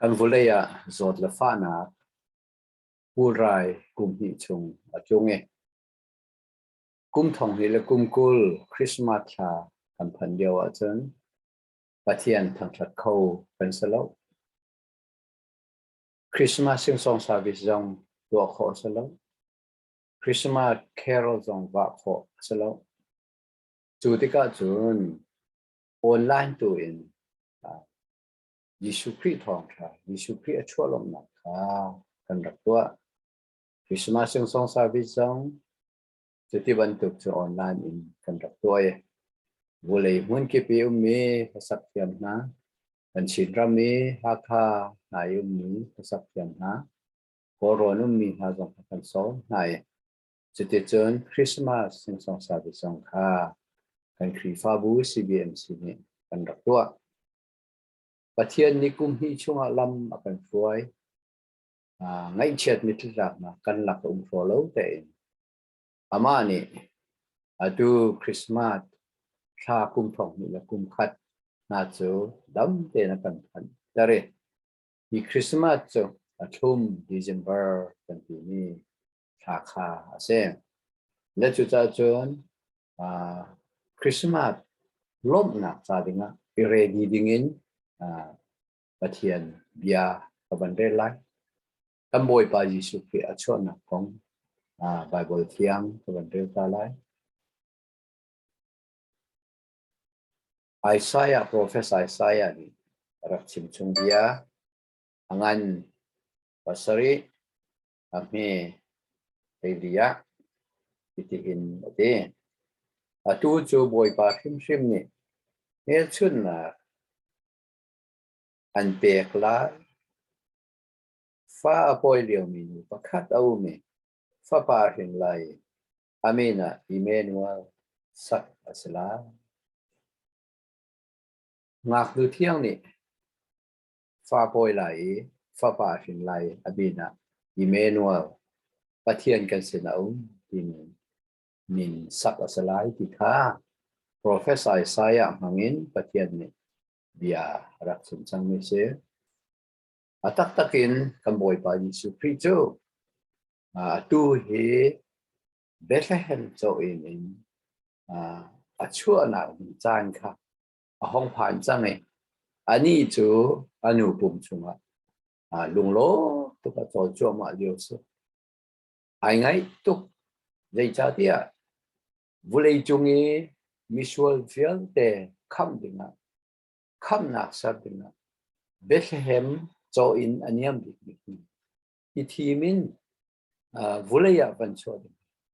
Kan vulaya zot la fana pulrai kum hi chung a chung e kum thong hi le kum kul Xmas tha kan phan deu a chen Pathian thangthat kho kan salo Xmas sing song service jong tua kho salo Xmas carol jong va kho salo chu ti ka chun online tu in Giêsu Christ thong tha Giêsu Christ a chua lom na kha kan rak tua Xmas sing song service jongจะที่บันทึกจะออนไลน์อินกันรับตัวเองวุ้ยมุ่งคิดไปมีภาษาเทียมนะกันชินรามีฮักฮานายมีภาษาเทียมนะโคโรนุมีฮาจงกันสอนนายจะที่จนคริสต์มาสสิ่งสองสาบิสองค่ากันครีฟาบู CBMC นี่กันรับตัวประเทศนี้กุมที่ช่วงลำกันฟวยง่ายเฉียดมิตรรักนะกันหลักองค์โฟล์แล้วแต่อามานี่ดูคริสต์มาสชาคุมทองนี่และคุมขัดน่าจะดำเต็นกันพันแต่เรื่องที่คริสต์มาสจะทุ่มเดือนกันปีนี้ชาคาเสียงและจุดจะจนคริสต์มาสล้มหนักซาดิงะอิเรดีดิ่งินประเทียนเบียกับบันเดลัยกันบ่อยไปยิสุเปียชวนนักของBible thiam của vấn đề ta lại Isaiah Professor Isaiah ni rak chim chung dia angan pasari kami dia itihin ate atu chu boy pa sim ni he chun na an pek la fa boy liu mi pakhat au mi pha pa hin lai amina Emmanuel sak asla ngak du thiang ni pha poi lai pha pa hin lai amina Emmanuel Pathian kan sinau tin min sak asla ti kha Professor Isaiah mangin Pathian ni bia rak sun chang mi se atak takin kamboi pa Jesu Christ tu he Bethlehem cho in a chua na chan kha a hong phan chang e ani chu anu pum chunga lung lo to ka cho cho ma liu su ai ngai tu dei cha tia vulei chungi visual field te kham dinga kham nak sa dinga Bethlehem cho in aniam dik ni thimin vulaya ban cho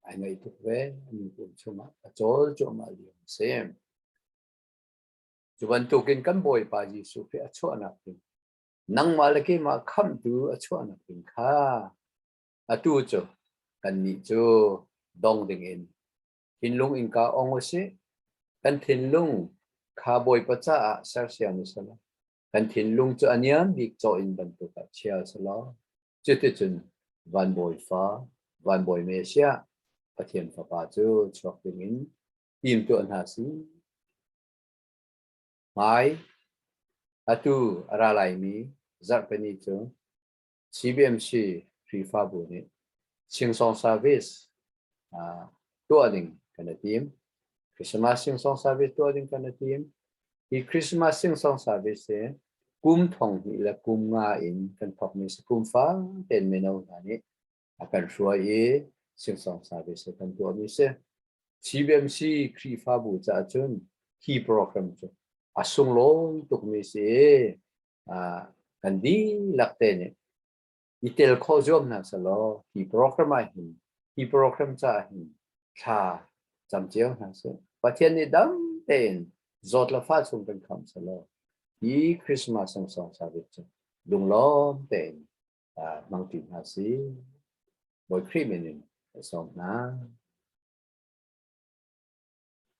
ai ngai tu ve ni pum chunga cho cho ma liu sem Juban tukin kan boy pa Jesu pe acho anak pin nang malaki ma kham tu acho anak pin kha atu cho kan ni cho dong ding in hinlung in ka ong se kan thinlung kha boy pa cha sar sian sala kan thinlung cho aniam bik cho in ban tu ka chia sala chete chun van boy Messiah Pathian fa pa chu chok ding in tim tu an ha si Mai atu aralai mi zarpani chu CBMC prefabu ni singsong service tuading kana team Christmas singsong service tuading kana team di Christmas singsong service e kum thong hi la kum nga in kan phok mi kum fa ten meno ani akan shua e singsong service kan tu mi se CBMC prefabu cha chun key program chu asung lo tuk mi se kan di lakte ne itel kho jom na salo ki program cha hin tha cham cheu na se Pathian ni dam ten zot la fa chung kan kham salo i Christmas song song sa bit lung lo ten mang tin ha si boy criminal som na